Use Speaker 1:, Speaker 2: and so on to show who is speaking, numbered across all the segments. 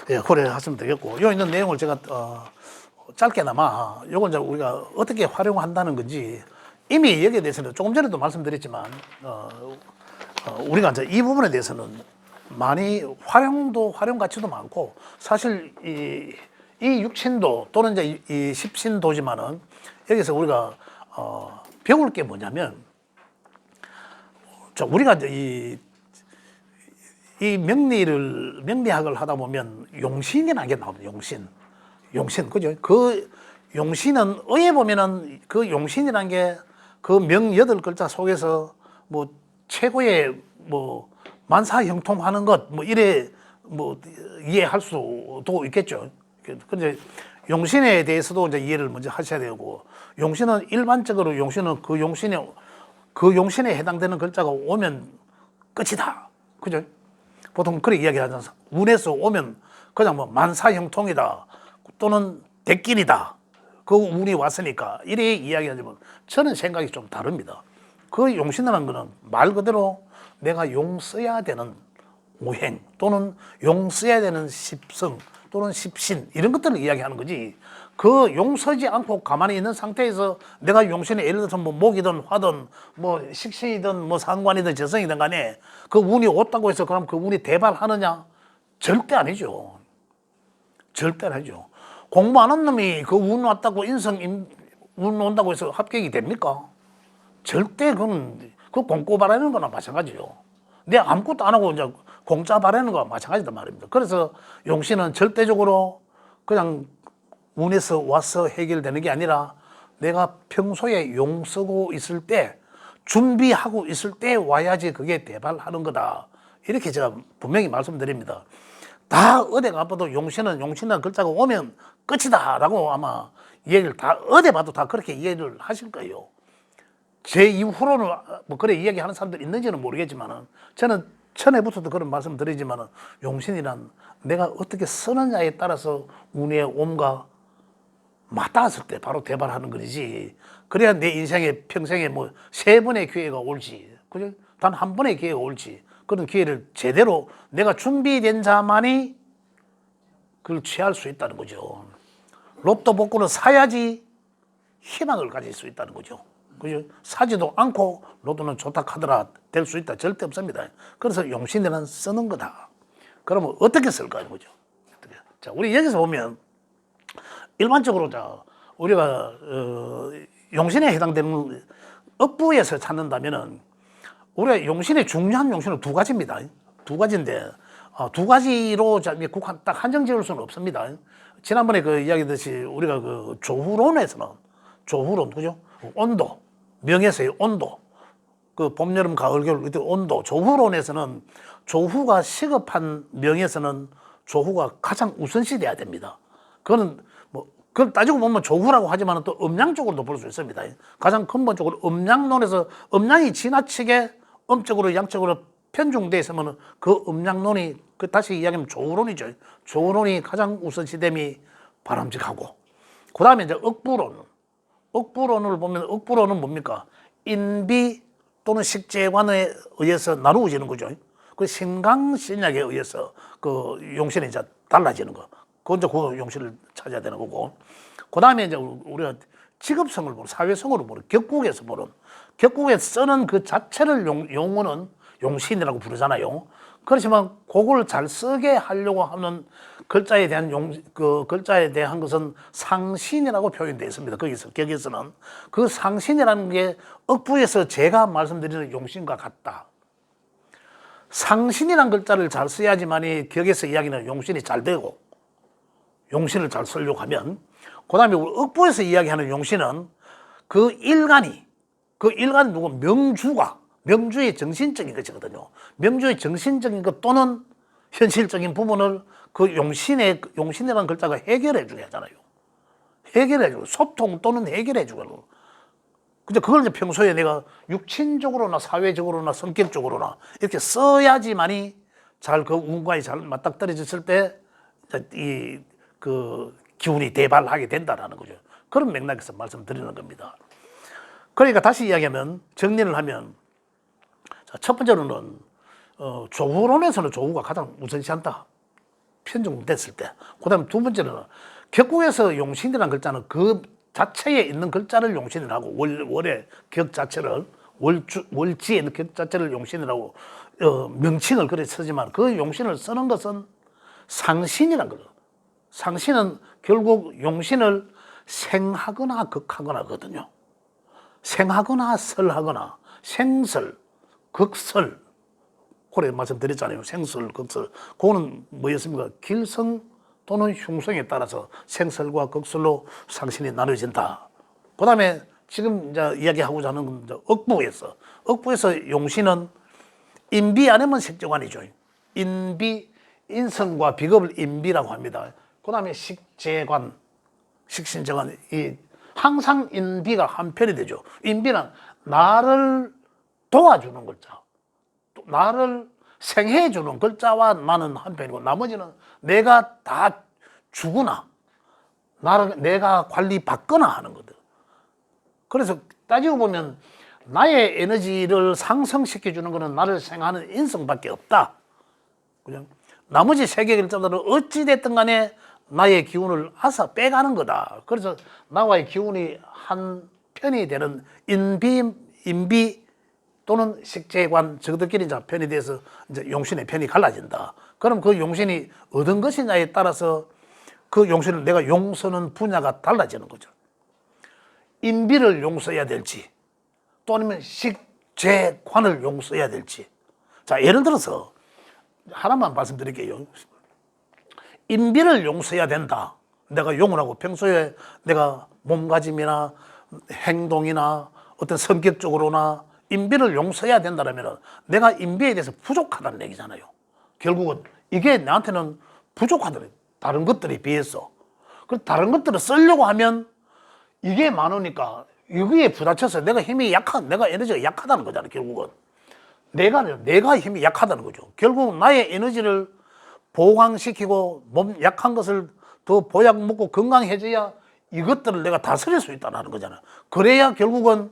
Speaker 1: 예, 고려하시면 되겠고, 요 있는 내용을 제가 짧게나마 요걸 이제 우리가 어떻게 활용한다는 건지 이미 여기에 대해서는 조금 전에도 말씀드렸지만 우리가 이제 이 부분에 대해서는 많이 활용 가치도 많고 사실 이 육신도 또는 이제 이 십신도지만은 여기서 우리가 배울 게 뭐냐면 우리가 이제 이 명리학을 하다 보면 용신이라는 게 나옵니다. 용신, 그죠? 그 용신은 어에 보면은 그 용신이라는 게 그 명 8글자 속에서 뭐 최고의 뭐 만사형통하는 것 뭐 이래 뭐 이해할 수도 있겠죠. 근데 용신에 대해서도 이제 이해를 먼저 하셔야 되고, 용신은 일반적으로 용신은 그 용신에 해당되는 글자가 오면 끝이다. 그죠? 보통 그렇게 이야기하잖아요. 운에서 오면 그냥 뭐 만사형통이다 또는 대길이다. 그 운이 왔으니까 이래 이야기하지만 저는 생각이 좀 다릅니다. 그 용신이라는 거는 말 그대로 내가 용 써야 되는 오행 또는 용 써야 되는 십성 또는 십신 이런 것들을 이야기하는 거지, 그 용 서지 않고 가만히 있는 상태에서 내가 용신에 예를 들어서 뭐 목이든 화든 뭐 식신이든 뭐 상관이든 재성이든 간에 그 운이 왔다고 해서 그럼 그 운이 대발하느냐? 절대 아니죠. 절대 아니죠. 공부 안 한 놈이 그 운 왔다고 운 온다고 해서 합격이 됩니까? 절대 그건 그 공고 바라는 거나 마찬가지요. 내가 아무것도 안 하고 이제 공짜 바라는 거와 마찬가지다 말입니다. 그래서 용신은 절대적으로 그냥 운에서 와서 해결되는 게 아니라 내가 평소에 용 쓰고 있을 때 준비하고 있을 때 와야지 그게 대발하는 거다. 이렇게 제가 분명히 말씀드립니다. 다 어디 가봐도 용신이라는 글자가 오면 끝이다 라고 아마 이야기를 다 어디 봐도 다 그렇게 이해를 하실 거예요. 제 이후로는 뭐 그래 이야기하는 사람들 있는지는 모르겠지만은 저는 전에부터도 그런 말씀 드리지만은 용신이란 내가 어떻게 쓰느냐에 따라서 운의 옴과 맞닿았을 때 바로 대발하는 거지. 그래야 내 인생에 평생에 뭐 3번의 기회가 올지, 그죠? 단 1번의 기회가 올지, 그런 기회를 제대로 내가 준비된 자만이 그걸 취할 수 있다는 거죠. 로또 복권을 사야지 희망을 가질 수 있다는 거죠. 그죠? 사지도 않고 로또는 좋다 하더라 될 수 있다 절대 없습니다. 그래서 용신이란 쓰는 거다. 그러면 어떻게 쓸까 하는 거죠. 자, 우리 여기서 보면 일반적으로 우리가 용신에 해당되는 억부에서 찾는다면은 우리가 용신의 중요한 용신은 2가지입니다. 2가지인데 두 가지로 국한 딱 한정 지을 수는 없습니다. 지난번에 그 이야기했듯이 우리가 그 조후론 그죠? 온도, 명에서의 온도, 그 봄, 여름, 가을, 겨울 이때 온도, 조후론에서는 조후가 시급한 명에서는 조후가 가장 우선시 돼야 됩니다. 그거는 뭐 그걸 따지고 보면 조후라고 하지만 또 음양적으로도 볼 수 있습니다. 가장 근본적으로 음양론에서 음양이 지나치게 음적으로 양적으로 편중돼 있으면 그 음양론이 그 다시 이야기하면 조후론이죠. 조후론이 가장 우선시됨이 바람직하고, 그 다음에 이제 억부론을 보면 억부론은 뭡니까? 인비 또는 식재관에 의해서 나누어지는 거죠. 그 신강신약에 의해서 그 용신이 이제 달라지는 거. 그 용신을 찾아야 되는 거고. 그 다음에 이제 우리가 직업성을 보는, 사회성으로 보는, 격국에서 쓰는 그 자체를 용어는 용신이라고 부르잖아요. 그렇지만 그걸 잘 쓰게 하려고 하는 글자에 대한 것은 상신이라고 표현되어 있습니다. 거기서는 그 상신이라는 게 억부에서 제가 말씀드리는 용신과 같다. 상신이라는 글자를 잘 써야지만이 격에서 이야기는 용신이 잘 되고, 용신을 잘 쓰려고 하면, 그 다음에 억부에서 이야기하는 용신은 그 일간이 누구 명주의 정신적인 것이거든요. 명주의 정신적인 것 또는 현실적인 부분을 그 용신이라는 글자가 해결해 주게 하잖아요. 해결해 주고, 소통 또는 해결해 주고. 근데 그걸 이제 평소에 내가 육친적으로나 사회적으로나 성격적으로나 이렇게 써야지만이 잘 그 운과에 잘 맞닥뜨려졌을 때 그 기운이 대발하게 된다라는 거죠. 그런 맥락에서 말씀드리는 겁니다. 그러니까 다시 이야기하면, 정리를 하면, 첫 번째로는 조후론에서는 조후가 가장 우선시한다. 편중됐을 때. 그다음 두 번째는 격국에서 용신이라는 글자는 그 자체에 있는 글자를 용신이라고 월의 격 자체를 월지에 있는 격 자체를 용신이라고 명칭을 그래 쓰지만 그 용신을 쓰는 것은 상신이란 거죠. 상신은 결국 용신을 생하거나 극하거나거든요. 생하거나 설하거나 생설, 극설 그래 말씀드렸잖아요. 생설, 극설 그거는 뭐였습니까? 길성 또는 흉성에 따라서 생설과 극설로 상신이 나눠진다. 그 다음에 지금 이제 이야기하고자 하는 건 이제 억부에서 용신은 인비 아니면 색정관이죠. 인비, 인성과 비겁을 인비라고 합니다. 그 다음에 식재관, 식신정관, 항상 인비가 한편이 되죠. 인비는 나를 도와주는 글자, 나를 생해주는 글자와 나는 한편이고 나머지는 내가 다 주거나 내가 관리받거나 하는 거거든. 그래서 따지고 보면 나의 에너지를 상승시켜주는 것은 나를 생하는 인성밖에 없다. 그죠? 나머지 세 개의 글자들은 어찌됐든 간에 나의 기운을 앗아 빼가는 거다. 그래서 나와의 기운이 한 편이 되는 인비 또는 식재관 저들끼리 이제 편이 돼서 이제 용신의 편이 갈라진다. 그럼 그 용신이 어떤 것이냐에 따라서 그 용신을 내가 용서는 분야가 달라지는 거죠. 인비를 용서해야 될지 또 아니면 식재관을 용서해야 될지. 자, 예를 들어서 하나만 말씀드릴게요. 인비를 용서해야 된다. 내가 용을 하고 평소에 내가 몸가짐이나 행동이나 어떤 성격적으로나 인비를 용서해야 된다면 내가 인비에 대해서 부족하다는 얘기잖아요. 결국은 이게 나한테는 부족하더래. 다른 것들에 비해서. 그 다른 것들을 쓰려고 하면 이게 많으니까 여기에 부딪혀서 내가 에너지가 약하다는 거잖아요. 결국은 내가 힘이 약하다는 거죠. 결국 나의 에너지를 보강시키고 몸 약한 것을 더 보약 먹고 건강해져야 이것들을 내가 다스릴 수 있다는 거잖아요. 그래야 결국은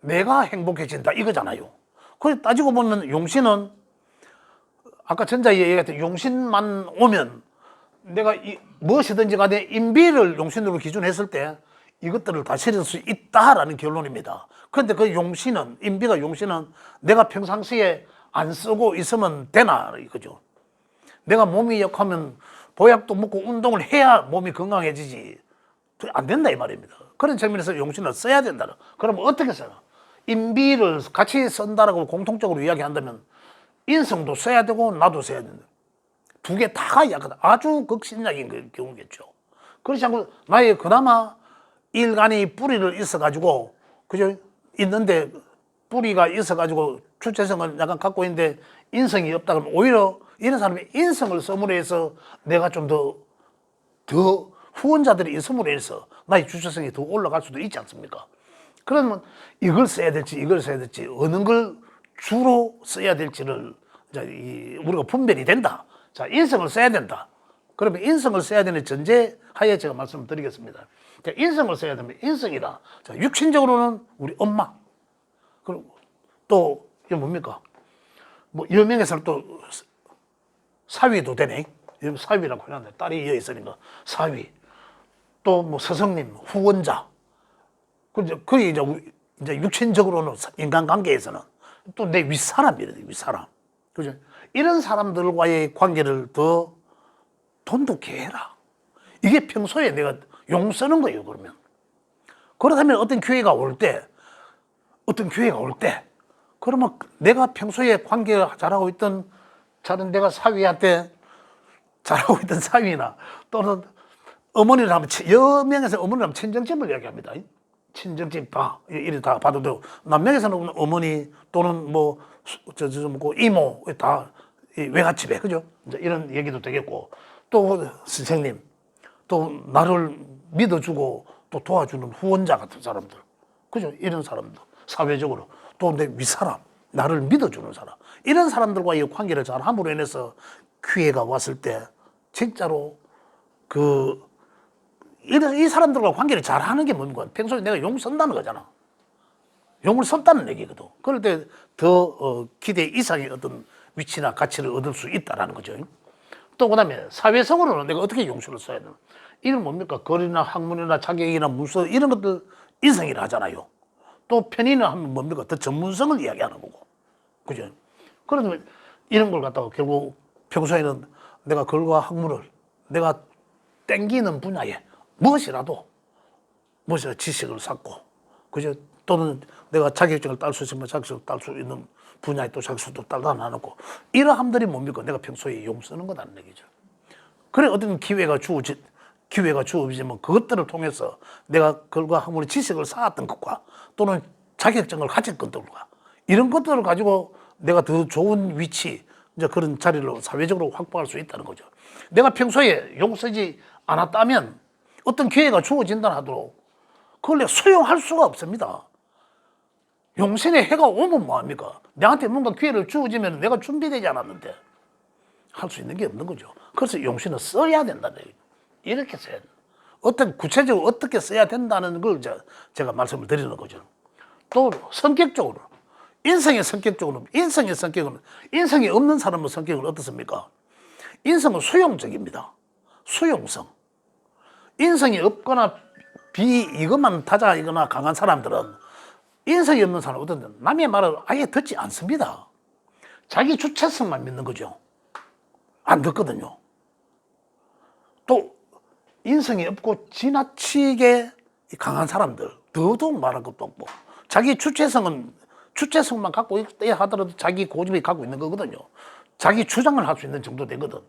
Speaker 1: 내가 행복해진다 이거잖아요. 그래서 따지고 보면 용신은 아까 전자에 얘기했던 용신만 오면 내가 무엇이든지 간에 인비를 용신으로 기준했을 때 이것들을 다스릴 수 있다라는 결론입니다. 그런데 그 용신은 인비가 용신은 내가 평상시에 안 쓰고 있으면 되나 이거죠. 내가 몸이 약하면 보약도 먹고 운동을 해야 몸이 건강해지지 안 된다 이 말입니다. 그런 측면에서 용신을 써야 된다. 그럼 어떻게 써요? 인비를 같이 쓴다라고 공통적으로 이야기한다면 인성도 써야 되고 나도 써야 된다. 두 개 다가 약하다. 아주 극신약인 경우겠죠. 그렇지 않고 나의 그나마 일간이 뿌리를 있어가지고 그죠? 있는데 뿌리가 있어가지고 주체성을 약간 갖고 있는데 인성이 없다 그러면 오히려 이런 사람이 인성을 써므로 해서 내가 좀 더 후원자들이 있음으로 해서 나의 주체성이 더 올라갈 수도 있지 않습니까? 그러면 이걸 써야 될지 어느 걸 주로 써야 될지를 이제 우리가 분별이 된다. 자, 인성을 써야 된다. 그러면 인성을 써야 되는 전제하에 제가 말씀드리겠습니다. 자, 인성을 써야 되면 인성이다. 자, 육신적으로는 우리 엄마. 그리고 또 이게 뭡니까? 뭐 여명에서는 또 사위도 되네. 사위라고 해놨는데 딸이 이어 있으니까 사위. 또 뭐 스승님, 후원자. 그게 이제 육신적으로는 인간관계에서는 또 내 윗사람이래, 윗사람. 그죠? 이런 사람들과의 관계를 더 돈독히 해라. 이게 평소에 내가 용 쓰는 거예요, 그러면. 그렇다면 어떤 기회가 올 때, 그러면 내가 평소에 관계 잘하고 있던, 내가 사위한테 잘하고 있던 사위나 또는 어머니를 하면, 여명에서 어머니를 하면 친정집을 이야기합니다. 친정집 이래 다 봐도 되고, 남명에서는 어머니 또는 뭐 이모 다 외갓집에, 그죠? 이제 이런 얘기도 되겠고, 또 선생님, 또 나를 믿어주고 또 도와주는 후원자 같은 사람들, 그죠? 이런 사람들, 사회적으로 또 내 윗사람, 나를 믿어주는 사람, 이런 사람들과의 관계를 잘 함으로 인해서 기회가 왔을 때 진짜로 이 사람들과 관계를 잘 하는 게 뭡니까? 평소에 내가 용 쓴다는 거잖아. 용을 썼다는 얘기거든. 그럴 때 더 기대 이상의 어떤 위치나 가치를 얻을 수 있다는 거죠. 또 그다음에 사회성으로는 내가 어떻게 용서를 써야 되나? 이런 뭡니까? 거리나 학문이나 자격이나 문서 이런 것들 인성이라 하잖아요. 또 편의는 하면 뭡니까? 더 전문성을 이야기하는 거고. 그죠? 그러면 이런 걸 갖다가 결국 평소에는 내가 글과 학문을 내가 땡기는 분야에 무엇이라도 지식을 쌓고, 그죠? 또는 내가 자격증을 딸 수 있으면 자격증을 딸 수 있는 분야에 또 자격증도 딸다 나누고, 이러함들이 뭡니까? 내가 평소에 용 쓰는 거다는 얘기죠. 그래, 어떤 기회가 주어지면 그것들을 통해서 내가 글과 학문의 지식을 쌓았던 것과 또는 자격증을 가진 것들과 이런 것들을 가지고 내가 더 좋은 위치, 이제 그런 자리를 사회적으로 확보할 수 있다는 거죠. 내가 평소에 용 쓰지 않았다면 어떤 기회가 주어진다 하도록 그걸 내가 수용할 수가 없습니다. 용신의 해가 오면 뭐합니까? 내한테 뭔가 기회를 주어지면 내가 준비되지 않았는데 할 수 있는 게 없는 거죠. 그래서 용신은 써야 된다는 얘기죠. 이렇게 써야 된다. 어떤 구체적으로 어떻게 써야 된다는 걸 제가 말씀을 드리는 거죠. 또 성격적으로, 인성의 성격은 인성이 없는 사람의 성격은 어떻습니까? 인성은 수용적입니다. 수용성. 인성이 없거나 이것만 다자이거나 강한 사람들은, 인성이 없는 사람은 어떤 남의 말을 아예 듣지 않습니다. 자기 주체성만 믿는 거죠. 안 듣거든요. 또 인성이 없고 지나치게 강한 사람들, 더더욱 말할 것도 없고, 자기 주체성만 갖고 있다 하더라도 자기 고집이 갖고 있는 거거든요. 자기 주장을 할 수 있는 정도 되거든.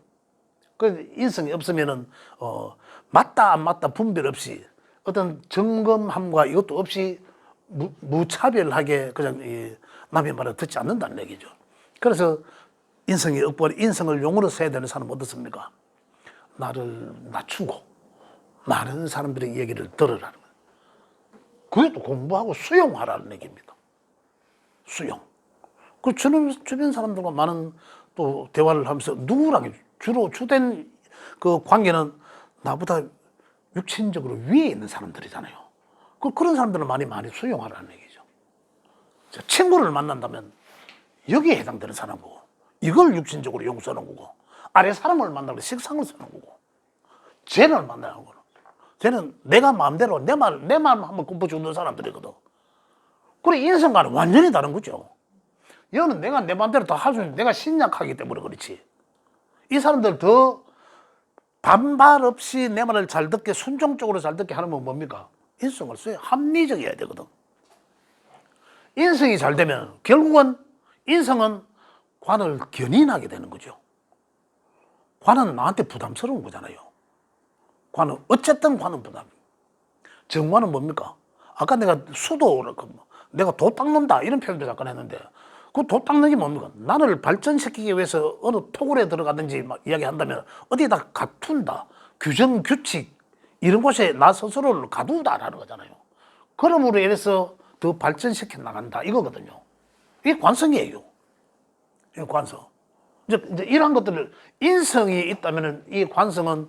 Speaker 1: 그 인성이 없으면은 맞다 안 맞다 분별 없이 어떤 점검함과 이것도 없이 무차별하게 그냥 남의 말을 듣지 않는다는 얘기죠. 그래서 인성이 없고 인성을 용어로 써야 되는 사람은 어떻습니까? 나를 낮추고 많은 사람들의 얘기를 들으라는 거예요. 그게 또 공부하고 수용하라는 얘기입니다. 수용. 그 주변 사람들과 많은 또 대화를 하면서 누구랑 주로 주된 그 관계는 나보다 육신적으로 위에 있는 사람들이잖아요. 그런 사람들은 많이 수용하라는 얘기죠. 친구를 만난다면 여기에 해당되는 사람이고, 이걸 육신적으로 용서하는 거고, 아래 사람을 만나면 식상을 쓰는 거고, 쟤를 만나는 거는 쟤는 내가 마음대로 내 마음 한번 굽어주는 사람들이거든. 그래, 인성과는 완전히 다른 거죠. 얘는 내가 내 마음대로 다 할 수 있는, 내가 신약하기 때문에 그렇지. 이 사람들 더 반발 없이 내 말을 잘 듣게, 순종적으로 잘 듣게 하는 건 뭡니까? 인성을 써야 합리적이어야 되거든. 인성이 잘 되면 결국은 인성은 관을 견인하게 되는 거죠. 관은 나한테 부담스러운 거잖아요. 어쨌든 관은 부담. 정관은 뭡니까? 아까 내가 내가 도 닦는다 이런 표현도 잠깐 했는데, 그 도 닦는 게 뭡니까? 나를 발전시키기 위해서 어느 토굴에 들어가든지 막 이야기한다면 어디다 가둔다, 규정, 규칙 이런 곳에 나 스스로를 가두다라는 거잖아요. 그러므로 인해서 더 발전시켜 나간다 이거거든요. 이게 관성이에요. 이게 관성. 이제 이러한 것들을, 인성이 있다면 이 관성은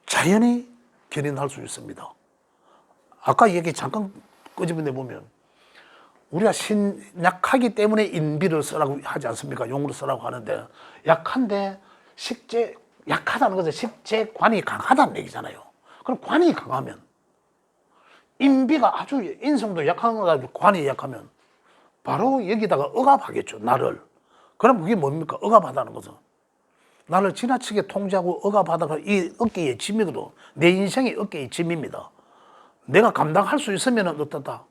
Speaker 1: 자연히 견인할 수 있습니다. 아까 얘기 잠깐 끄집어내 보면, 우리가 약하기 때문에 인비를 쓰라고 하지 않습니까? 용으로 쓰라고 하는데, 약한데 약하다는 것은 식재관이 강하다는 얘기잖아요. 그럼 관이 강하면, 인비가 아주 인성도 약한 거다, 관이 약하면 바로 여기다가 억압하겠죠, 나를. 그럼 그게 뭡니까? 억압하다는 것은 나를 지나치게 통제하고 억압하다가 이 어깨의 짐이거든. 내 인생이 어깨의 짐입니다. 내가 감당할 수 있으면 어떻다?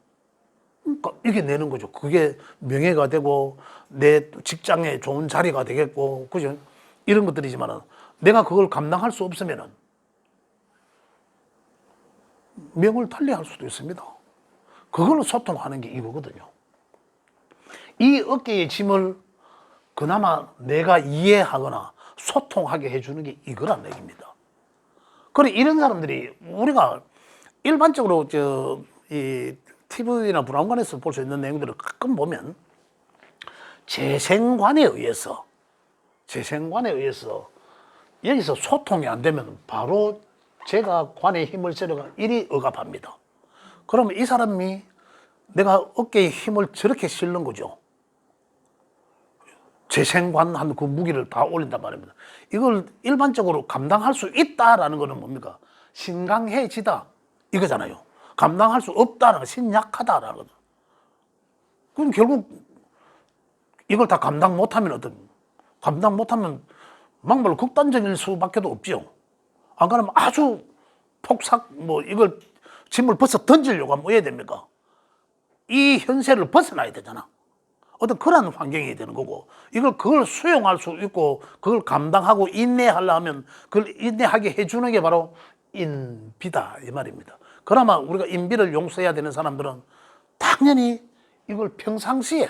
Speaker 1: 그러니까 이겨내는 거죠. 그게 명예가 되고 내 직장에 좋은 자리가 되겠고, 그죠? 이런 것들이지만은 내가 그걸 감당할 수 없으면은 명을 달리할 수도 있습니다. 그걸로 소통하는 게 이거거든요. 이 어깨의 짐을 그나마 내가 이해하거나 소통하게 해주는 게 이거란 얘기입니다. 그래, 이런 사람들이 우리가 일반적으로 이 TV나 브라운관에서 볼 수 있는 내용들을 가끔 보면 재생관에 의해서 여기서 소통이 안 되면 바로 제가 관에 힘을 실어가 이리 억압합니다. 그러면 이 사람이 내가 어깨에 힘을 저렇게 실는 거죠. 재생관한 그 무기를 다 올린단 말입니다. 이걸 일반적으로 감당할 수 있다라는 거는 뭡니까? 신강해지다 이거잖아요. 감당할 수 없다라는 거, 신약하다라는 거죠. 그럼 결국 이걸 다 감당 못하면 감당 못하면 막말로 극단적일 수밖에 없죠. 안 그러면 아주 폭삭 이걸 짐을 벗어 던지려고 하면 뭐 해야 됩니까? 이 현세를 벗어나야 되잖아. 어떤 그런 환경이 되는 거고, 그걸 수용할 수 있고 그걸 감당하고 인내하려면 그걸 인내하게 해주는 게 바로 인비다 이 말입니다. 그나마 우리가 인비를 용서해야 되는 사람들은 당연히 이걸 평상시에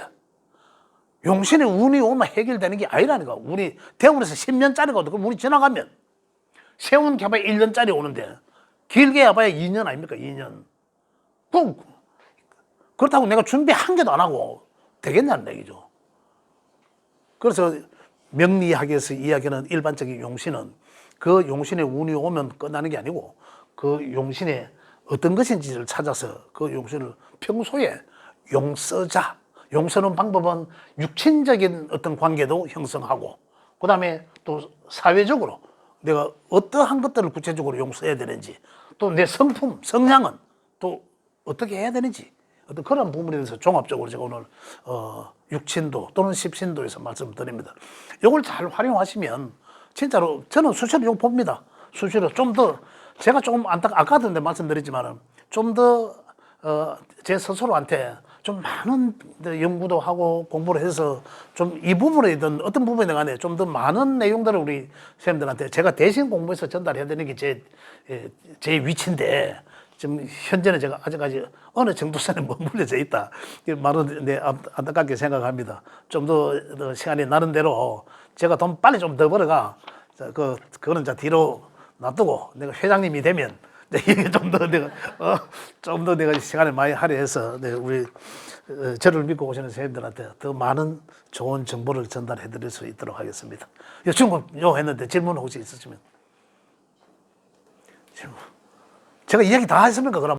Speaker 1: 용신의 운이 오면 해결되는 게 아니라니까. 운이 대원에서 10년짜리거든. 그럼 운이 지나가면 세운 게 봐야 1년짜리 오는데 길게 해봐야 2년 아닙니까? 2년. 그렇다고 내가 준비 한 개도 안 하고 되겠냐는 얘기죠. 그래서 명리학에서 이야기하는 일반적인 용신은 그 용신의 운이 오면 끝나는 게 아니고 그 용신의 어떤 것인지를 찾아서 그 용신을 평소에 용서자. 용서는 방법은 육친적인 어떤 관계도 형성하고 그 다음에 또 사회적으로 내가 어떠한 것들을 구체적으로 용서해야 되는지 또 내 성품, 성향은 또 어떻게 해야 되는지 어떤 그런 부분에 대해서 종합적으로 제가 오늘 육친도 또는 십신도에서 말씀드립니다. 이걸 잘 활용하시면 진짜로 저는 수시로 이거 봅니다. 수시로 좀 더 제가 조금 아까도 말씀드렸지만 좀 더 제 스스로한테 좀 많은 연구도 하고 공부를 해서 좀 이 부분이든 어떤 부분에 간에 좀 더 많은 내용들을 우리 선생님들한테 제가 대신 공부해서 전달해야 되는 게 제 위치인데 지금 현재는 제가 아직까지 어느 정도 선에 머물러져 있다. 이 말은 안타깝게 생각합니다. 좀 더 시간이 나는 대로 제가 돈 빨리 좀 더 벌어가 그거는 뒤로 놔두고 내가 회장님이 되면 이게 좀 더 내가 시간을 많이 할애해서 우리 저를 믿고 오시는 선생님들한테 더 많은 좋은 정보를 전달해 드릴 수 있도록 하겠습니다. 지금 했는데 질문 혹시 있으시면 질문. 제가 이야기 다 했습니까? 그럼?